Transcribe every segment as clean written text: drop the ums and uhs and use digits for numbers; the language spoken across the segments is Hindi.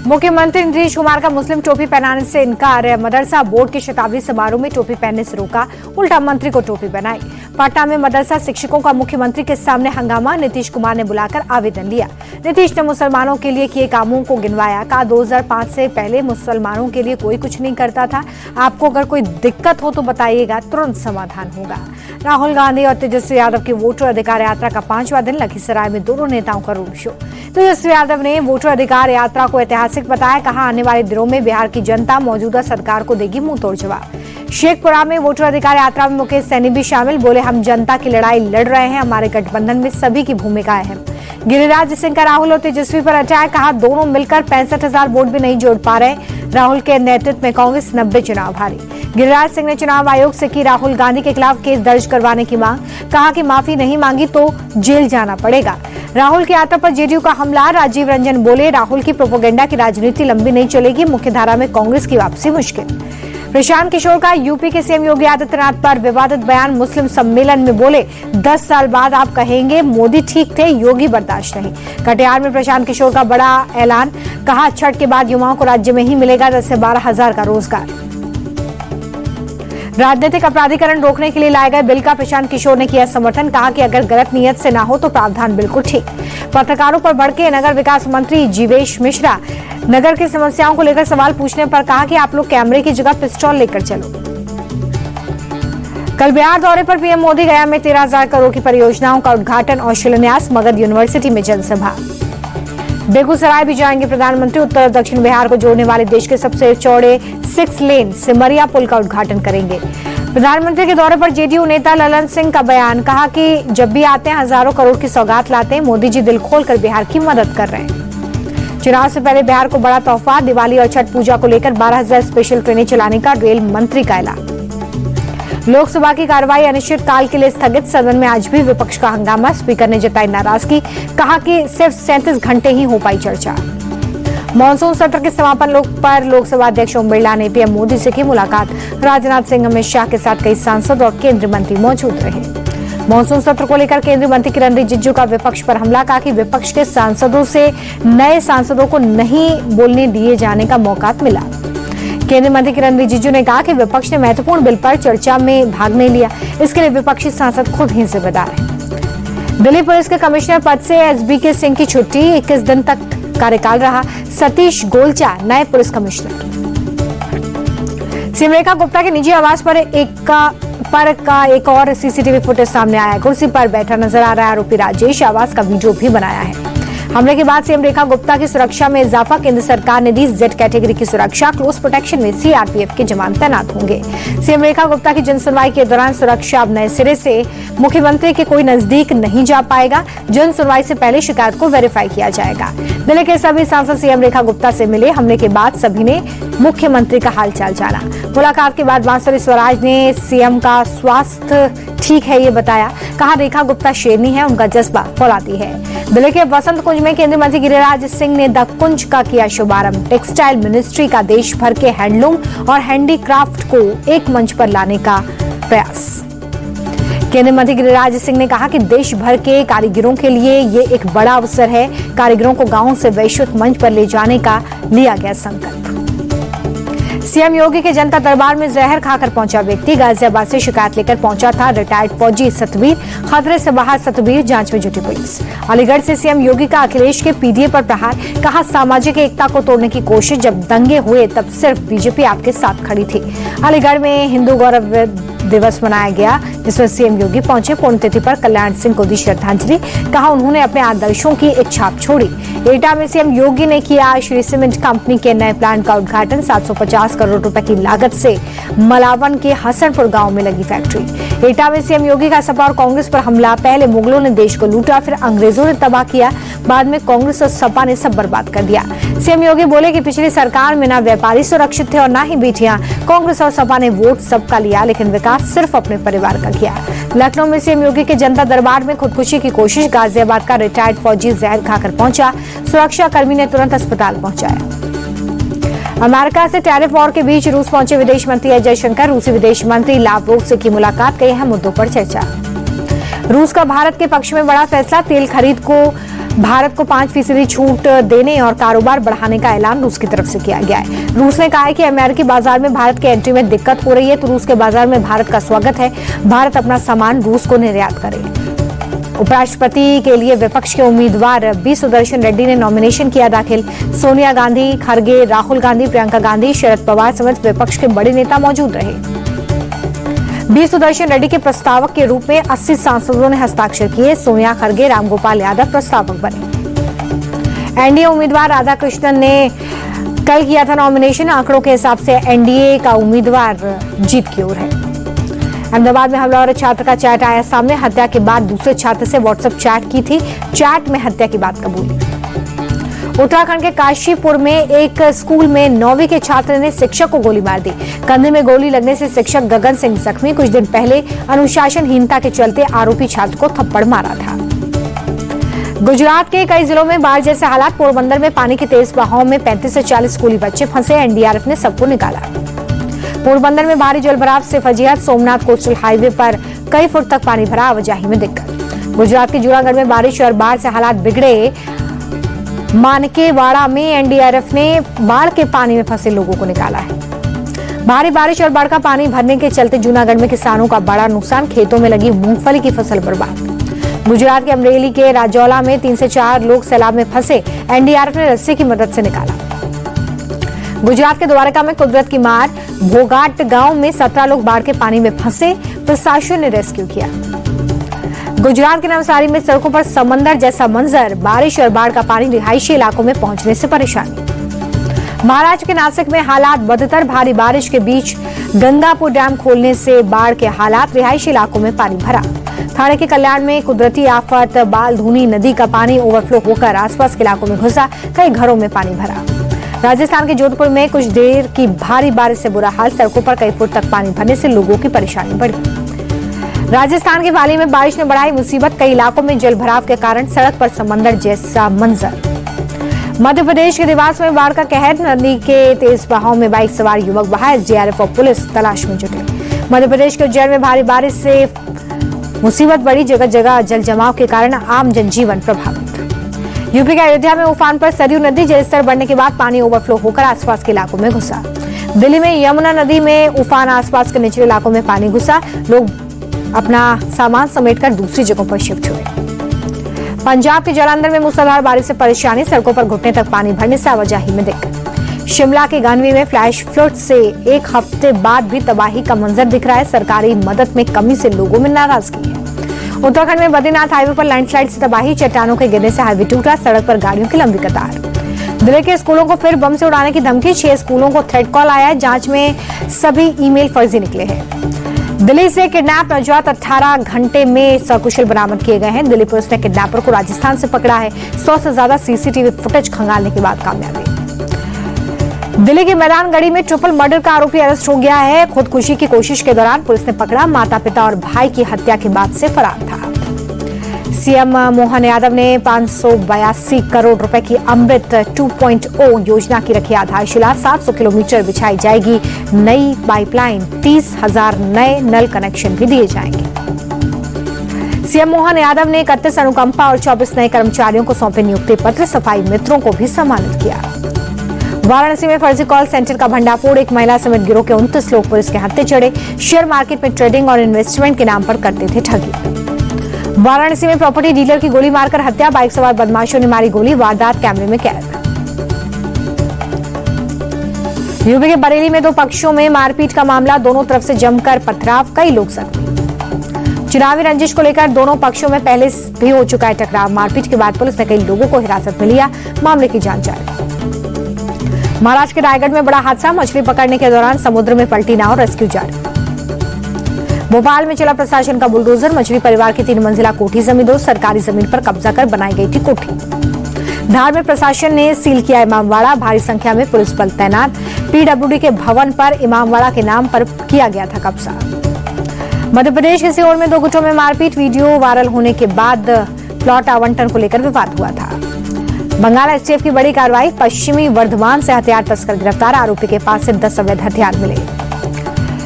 मुख्यमंत्री नीतीश कुमार का मुस्लिम टोपी पहनाने से इनकार। मदरसा बोर्ड के शताब्दी समारोह में टोपी पहनने से रोका, उल्टा मंत्री को टोपी पहनाई। पटना में मदरसा शिक्षकों का मुख्यमंत्री के सामने हंगामा, नीतीश कुमार ने बुलाकर आवेदन लिया। नीतीश ने मुसलमानों के लिए किए कामों को गिनवाया, कहा 2005 से पहले मुसलमानों के लिए कोई कुछ नहीं करता था। आपको अगर कोई दिक्कत हो तो बताइएगा, तुरंत समाधान होगा। राहुल गांधी और तेजस्वी यादव की वोटर अधिकार यात्रा का 5वां दिन, लखीसराय में दोनों नेताओं का रोड शो। तेजस्वी यादव ने वोटर अधिकार यात्रा को ऐतिहासिक बताया, कहा आने वाले दिनों में बिहार की जनता मौजूदा सरकार को देगी मुंह तोड़ जवाब। शेखपुरा में वोटर अधिकार यात्रा में मुकेश सैनी भी शामिल, बोले हम जनता की लड़ाई लड़ रहे हैं, हमारे गठबंधन में सभी की भूमिका अहम। गिरिराज सिंह का राहुल और तेजस्वी पर अटैक, कहा दोनों मिलकर 65,000 वोट भी नहीं जोड़ पा रहे। राहुल के नेतृत्व में कांग्रेस 90 चुनाव हारी। गिरिराज सिंह ने चुनाव आयोग से की राहुल गांधी के खिलाफ केस दर्ज करवाने की मांग, कहा कि माफी नहीं मांगी तो जेल जाना पड़ेगा। राहुल की यात्रा पर जेडीयू का हमला, राजीव रंजन बोले राहुल की प्रोपेगेंडा की राजनीति लंबी नहीं चलेगी, मुख्यधारा में कांग्रेस की वापसी मुश्किल। प्रशांत किशोर का यूपी के सीएम योगी आदित्यनाथ पर विवादित बयान, मुस्लिम सम्मेलन में बोले 10 साल बाद आप कहेंगे मोदी ठीक थे, योगी बर्दाश्त नहीं। कटिहार में प्रशांत किशोर का बड़ा ऐलान, कहा छठ के बाद युवाओं को राज्य में ही मिलेगा 10 से 12,000 का रोजगार। राजनीतिक अपराधीकरण रोकने के लिए लाए गए बिल का प्रशांत किशोर ने किया समर्थन, कहा कि अगर गलत नियत से ना हो तो प्रावधान बिल्कुल ठीक। पत्रकारों पर भड़के नगर विकास मंत्री जीवेश मिश्रा, नगर की समस्याओं को लेकर सवाल पूछने पर कहा कि आप लोग कैमरे की जगह पिस्तौल लेकर चलो। कल बिहार दौरे पर पीएम मोदी, गया में 13,000 करोड़ की परियोजनाओं का उद्घाटन और शिलान्यास, मगध यूनिवर्सिटी में जनसभा। बेगूसराय भी जाएंगे प्रधानमंत्री, उत्तर और दक्षिण बिहार को जोड़ने वाले देश के सबसे चौड़े 6 लेन सिमरिया पुल का उद्घाटन करेंगे। प्रधानमंत्री के दौरे पर जेडीयू नेता ललन सिंह का बयान, कहा कि जब भी आते हैं हजारों करोड़ की सौगात लाते हैं, मोदी जी दिल खोलकर बिहार की मदद कर रहे हैं। चुनाव से पहले बिहार को बड़ा तोहफा, दिवाली और छठ पूजा को लेकर 12,000 स्पेशल ट्रेनें चलाने का रेल मंत्री का ऐलान। लोकसभा की कार्रवाई अनिश्चित काल के लिए स्थगित, सदन में आज भी विपक्ष का हंगामा, स्पीकर ने जताई नाराजगी, कहा कि सिर्फ 37 घंटे ही हो पाई चर्चा। मॉनसून सत्र के समापन पर लोकसभा अध्यक्ष ओम बिरला ने पीएम मोदी से की मुलाकात, राजनाथ सिंह, अमित शाह के साथ कई सांसद और केंद्रीय मंत्री मौजूद रहे। मॉनसून सत्र को लेकर केंद्रीय मंत्री किरण रिजिजू का विपक्ष पर हमला, कहा कि विपक्ष के सांसदों से नए सांसदों को नहीं बोलने दिए जाने का मौका मिला। केंद्रीय मंत्री किरण रिजिजू ने कहा कि विपक्ष ने महत्वपूर्ण बिल पर चर्चा में भाग नहीं लिया, इसके लिए विपक्षी सांसद खुद ही जिम्मेदार हैं। दिल्ली पुलिस के कमिश्नर पद से एसबीके सिंह की छुट्टी, 21 दिन तक कार्यकाल रहा सतीश गोलचा नए police commissioner. CM Rekha Gupta के निजी आवास पर एक और सीसीटीवी फुटेज सामने आया है। कुर्सी पर बैठा नजर आ रहा है आरोपी राजेश, आवास का वीडियो भी बनाया है। हमले के बाद सीएम रेखा गुप्ता की सुरक्षा में इजाफा, केंद्र सरकार ने दी जेड कैटेगरी की सुरक्षा, क्लोज प्रोटेक्शन में सीआरपीएफ के जवान तैनात होंगे। सीएम रेखा गुप्ता की जनसुनवाई के दौरान सुरक्षा अब नए सिरे से, मुख्यमंत्री के कोई नजदीक नहीं जा पाएगा, जन सुनवाई से पहले शिकायत को वेरीफाई किया जाएगा। दिल्ली के सभी सांसद सीएम रेखा गुप्ता से मिले, हमले के बाद सभी ने मुख्यमंत्री का हालचाल जाना। मुलाकात के बाद बांसुरी स्वराज ने सीएम का स्वास्थ्य ठीक है ये बताया, कहा रेखा गुप्ता शेरनी है, उनका जज्बा फौलादी है। दिल्ली के वसंत कुंज में केंद्रीय मंत्री गिरिराज सिंह ने द कुंज का किया शुभारंभ, टेक्सटाइल मिनिस्ट्री का देश भर के हैंडलूम और हैंडीक्राफ्ट को एक मंच पर लाने का प्रयास। केंद्रीय मंत्री गिरिराज सिंह ने कहा कि देश भर के कारीगरों के लिए ये एक बड़ा अवसर है, कारीगरों को गांव से वैश्विक मंच पर ले जाने का लिया गया संकल्प। सीएम योगी के जनता दरबार में जहर खाकर पहुंचा व्यक्ति, गाजियाबाद से शिकायत लेकर पहुंचा था रिटायर्ड फौजी सतबीर, खतरे से बाहर सतबीर, जांच में जुटी पुलिस। अलीगढ़ से सीएम योगी का अखिलेश के पीडीए पर प्रहार, कहा सामाजिक एकता को तोड़ने की कोशिश, जब दंगे हुए तब सिर्फ बीजेपी आपके साथ खड़ी थी। अलीगढ़ में हिंदू गौरव दिवस मनाया गया, जिसमें सीएम योगी पहुंचे, पुण्यतिथि पर कल्याण सिंह को दी श्रद्धांजलि, कहा उन्होंने अपने आदर्शों की एक छाप छोड़ी। एटा में सीएम योगी ने किया श्री सीमेंट कंपनी के नए प्लांट का उद्घाटन, 750 करोड़ रुपए की लागत से मलावन के हसनपुर गांव में लगी फैक्ट्री। एटा में सीएम योगी का सपा और कांग्रेस पर हमला, पहले मुगलों ने देश को लूटा, फिर अंग्रेजों ने तबाह किया, बाद में कांग्रेस और सपा ने सब बर्बाद कर दिया। सीएम योगी बोले कि पिछली सरकार में ना व्यापारी सुरक्षित थे और ना ही बेटियां, कांग्रेस और सपा ने वोट सबका लिया, लेकिन विकास सिर्फ अपने परिवार का किया। लखनऊ में सीएम योगी के जनता दरबार में खुदकुशी की कोशिश, गाजियाबाद का रिटायर्ड फौजी जहर खाकर पहुंचा, सुरक्षा कर्मी ने तुरंत अस्पताल पहुंचाया। अमेरिका से टैरिफ वॉर के बीच रूस पहुंचे विदेश मंत्री एस जयशंकर, रूसी विदेश मंत्री लावरोव से की मुलाकात, कई अहम मुद्दों पर चर्चा। रूस का भारत के पक्ष में बड़ा फैसला, तेल खरीद को भारत को 5% छूट देने और कारोबार बढ़ाने का ऐलान रूस की तरफ से किया गया है। रूस ने कहा है कि अमेरिकी बाजार में भारत के एंट्री में दिक्कत हो रही है, तो रूस के बाजार में भारत का स्वागत है। भारत अपना सामान रूस को निर्यात करे। उपराष्ट्रपति के लिए विपक्ष के उम्मीदवार बी सुदर्शन रेड्डी ने नॉमिनेशन किया दाखिल। सोनिया गांधी, खरगे, राहुल गांधी, प्रियंका गांधी, शरद पवार समेत विपक्ष के बड़े नेता मौजूद रहे। बी सुदर्शन रेड्डी के प्रस्तावक के रूप में 80 सांसदों ने हस्ताक्षर किए। सोनिया, खरगे, रामगोपाल यादव प्रस्तावक बने। एनडीए उम्मीदवार राधाकृष्णन ने कल किया था नॉमिनेशन। आंकड़ों के हिसाब से एनडीए का उम्मीदवार जीत की ओर है। अहमदाबाद में हमला और छात्र का चैट आया सामने। हत्या के बाद दूसरे छात्र से व्हाट्सएप चैट की थी। चैट में हत्या की बात कबूली। उत्तराखंड के काशीपुर में एक स्कूल में 9वीं के छात्र ने शिक्षक को गोली मार दी। कंधे में गोली लगने से शिक्षक गगन सिंह जख्मी। कुछ दिन पहले अनुशासनहीनता के चलते आरोपी छात्र को थप्पड़ मारा था। गुजरात के कई जिलों में बाढ़ जैसे हालात। पोरबंदर में पानी के तेज बहाव में 35 से 40 स्कूली बच्चे फंसे। एनडीआरएफ ने सबको निकाला। पोरबंदर में भारी जलभराव से फजीहत। सोमनाथ कोस्टल हाईवे पर कई फुट तक पानी भरा। आवाजाही में दिक्कत। गुजरात के जूनागढ़ में बारिश और बाढ़ से हालात बिगड़े। मानकेवाड़ा में एनडीआरएफ ने बाढ़ के पानी में फंसे लोगों को निकाला है। भारी बारिश और बाढ़ का पानी भरने के चलते जूनागढ़ में किसानों का बड़ा नुकसान। खेतों में लगी मूंगफली की फसल बर्बाद। गुजरात के अमरेली के राजौला में 3 से 4 लोग सैलाब में फंसे। एनडीआरएफ ने रस्सी की मदद से निकाला। गुजरात के द्वारका में कुदरत की मार। भोगाट गांव में 17 लोग बाढ़ के पानी में फंसे। प्रशासन ने रेस्क्यू किया। गुजरात के नवसारी में सड़कों पर समंदर जैसा मंजर। बारिश और बाढ़ का पानी रिहायशी इलाकों में पहुंचने से परेशानी। महाराष्ट्र के नासिक में हालात बदतर। भारी बारिश के बीच गंगापुर डैम खोलने से बाढ़ के हालात। रिहायशी इलाकों में पानी भरा। ठाणे के कल्याण में कुदरती आफत। बालधुनी नदी का पानी ओवरफ्लो होकर आसपास के इलाकों में घुसा। कई घरों में पानी भरा। राजस्थान के जोधपुर में कुछ देर की भारी बारिश से बुरा हाल। सड़कों पर कई फुट तक पानी भरने से लोगों की परेशानी बढ़ी। राजस्थान के पाली में बारिश ने बढ़ाई मुसीबत। कई इलाकों में जलभराव के कारण सड़क पर समंदर जैसा मंजर। मध्य प्रदेश के देवास में बाढ़ का कहर। नदी के तेज बहाव में बाइक सवार युवक बहा। एसडीआरएफ और पुलिस तलाश में जुटे। मध्य प्रदेश के उज्जैन में भारी बारिश से मुसीबत बढ़ी। जगह जगह जल जमाव के कारण आम जनजीवन प्रभावित। यूपी के अयोध्या में उफान पर सरयू नदी। जलस्तर बढ़ने के बाद पानी ओवरफ्लो होकर आसपास के इलाकों में घुसा। दिल्ली में यमुना नदी में उफान। आसपास के निचले इलाकों में पानी घुसा। लोग अपना सामान समेटकर दूसरी जगहों पर शिफ्ट हुए। पंजाब के जालंधर में मूसलाधार बारिश से परेशानी। सड़कों पर घुटने तक पानी भरने से आवाजाही में दिक्कत। शिमला के गानवी में फ्लैश फ्लड से 1 हफ्ते बाद भी तबाही का मंजर दिख रहा है। सरकारी मदद में कमी से लोगों में नाराजगी है। उत्तराखंड में बद्रीनाथ हाईवे पर लैंडस्लाइड से तबाही। चट्टानों के गिरने से हाईवे टूटा। सड़क पर गाड़ियों की लंबी कतार। दिल्ली के स्कूलों को फिर बम से उड़ाने की धमकी। 6 स्कूलों को थ्रेट कॉल आया है। जांच में सभी ईमेल फर्जी निकले हैं। दिल्ली से किडनैप नवजात 18 घंटे में सकुशल बरामद किए गए हैं। दिल्ली पुलिस ने किडनैपर को राजस्थान से पकड़ा है। 100 से ज्यादा सीसीटीवी फुटेज खंगालने के बाद कामयाबी। दिल्ली के मैदानगढ़ी में ट्रिपल मर्डर का आरोपी अरेस्ट हो गया है। खुदकुशी की कोशिश के दौरान पुलिस ने पकड़ा। माता पिता और भाई की हत्या के बाद से फरार था। सीएम मोहन यादव ने 582 करोड़ रुपए की अमृत 2.0 योजना की रखी आधारशिला। 700 किलोमीटर बिछाई जाएगी नई पाइपलाइन। 30,000 नए नल कनेक्शन भी दिए जाएंगे। सीएम मोहन यादव ने 31 अनुकंपा और 24 नए कर्मचारियों को सौंपे नियुक्ति पत्र। सफाई मित्रों को भी सम्मानित किया। वाराणसी में फर्जी कॉल सेंटर का भंडाफोड़। एक महिला समेत गिरोह के 29 लोग पुलिस के हत्थे चढ़े। शेयर मार्केट में ट्रेडिंग और इन्वेस्टमेंट के नाम पर करते थे ठगी। वाराणसी में प्रॉपर्टी डीलर की गोली मारकर हत्या। बाइक सवार बदमाशों ने मारी गोली। वारदात कैमरे में कैद। यूपी के बरेली में 2 पक्षों में मारपीट का मामला। दोनों तरफ से जमकर पथराव। कई लोग जख्मी। चुनावी रंजिश को लेकर दोनों पक्षों में पहले भी हो चुका है टकराव। मारपीट के बाद पुलिस ने कई लोगों को हिरासत में लिया। मामले की जांच जारी। महाराष्ट्र के रायगढ़ में बड़ा हादसा। मछली पकड़ने के दौरान समुद्र में पलटी नाव। रेस्क्यू जारी। भोपाल में चला प्रशासन का बुलडोजर। मछली परिवार की 3 मंजिला कोठी जमींदोज। सरकारी जमीन पर कब्जा कर बनाई गई थी कोठी। धार में प्रशासन ने सील किया इमामवाड़ा। भारी संख्या में पुलिस बल तैनात। पीडब्ल्यूडी के भवन पर इमामवाड़ा के नाम पर किया गया था कब्जा। मध्य प्रदेश के सीहोर में 2 गुटों में मारपीट। वीडियो वायरल होने के बाद प्लॉट आवंटन को लेकर विवाद हुआ था। बंगाल एसटीएफ की बड़ी कार्रवाई। पश्चिमी वर्धमान से हथियार तस्कर गिरफ्तार। आरोपी के पास से 10 अवैध हथियार मिले।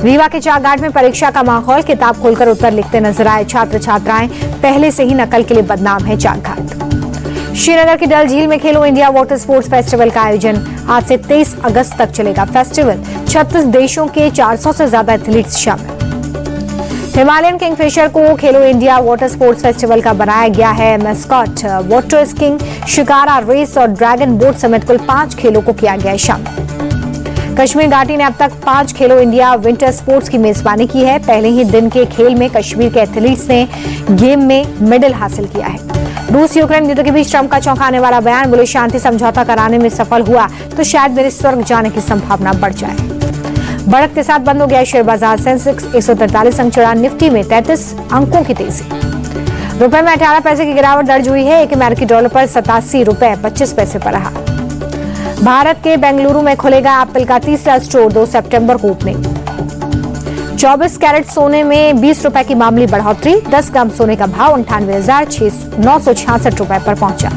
रीवा के चाकघाट में परीक्षा का माहौल। किताब खोलकर उत्तर लिखते नजर आए छात्र छात्राएं। पहले से ही नकल के लिए बदनाम है चाकघाट। श्रीनगर की डल झील में खेलो इंडिया वाटर स्पोर्ट्स फेस्टिवल का आयोजन आज से 23 अगस्त तक चलेगा। फेस्टिवल 36 देशों के 400 से ज्यादा एथलीट्स शामिल। हिमालयन किंगफिशर को खेलो इंडिया वाटर स्पोर्ट्स फेस्टिवल का बनाया गया है mascot. Water skiing, shikara race और ड्रैगन बोट समेत कुल 5 खेलों को किया गया है शामिल। कश्मीर घाटी ने अब तक 5 खेलो इंडिया विंटर स्पोर्ट्स की मेजबानी की है। पहले ही दिन के खेल में कश्मीर के एथलीट्स ने गेम में मेडल हासिल किया है। रूस यूक्रेन युद्ध के बीच ट्रंप का चौंकाने वाला बयान, बोले शांति समझौता कराने में सफल हुआ तो शायद मेरे स्वर्ग जाने की संभावना बढ़ जाए। बढ़त के साथ बंद हो गया शेयर बाजार। सेंसेक्स 143 अंक चढ़ा, निफ्टी में 33 अंकों की तेजी। रुपए में 18 पैसे की गिरावट दर्ज हुई है। एक अमेरिकी डॉलर पर 87 रुपए 25 पैसे पर रहा। भारत के बेंगलुरु में खुलेगा एप्पल का तीसरा स्टोर, 2 सितंबर को ओपनिंग। 24 कैरेट सोने में 20 रुपए की मामूली बढ़ोतरी। 10 ग्राम सोने का भाव 98,966 रुपए पर पहुंचा।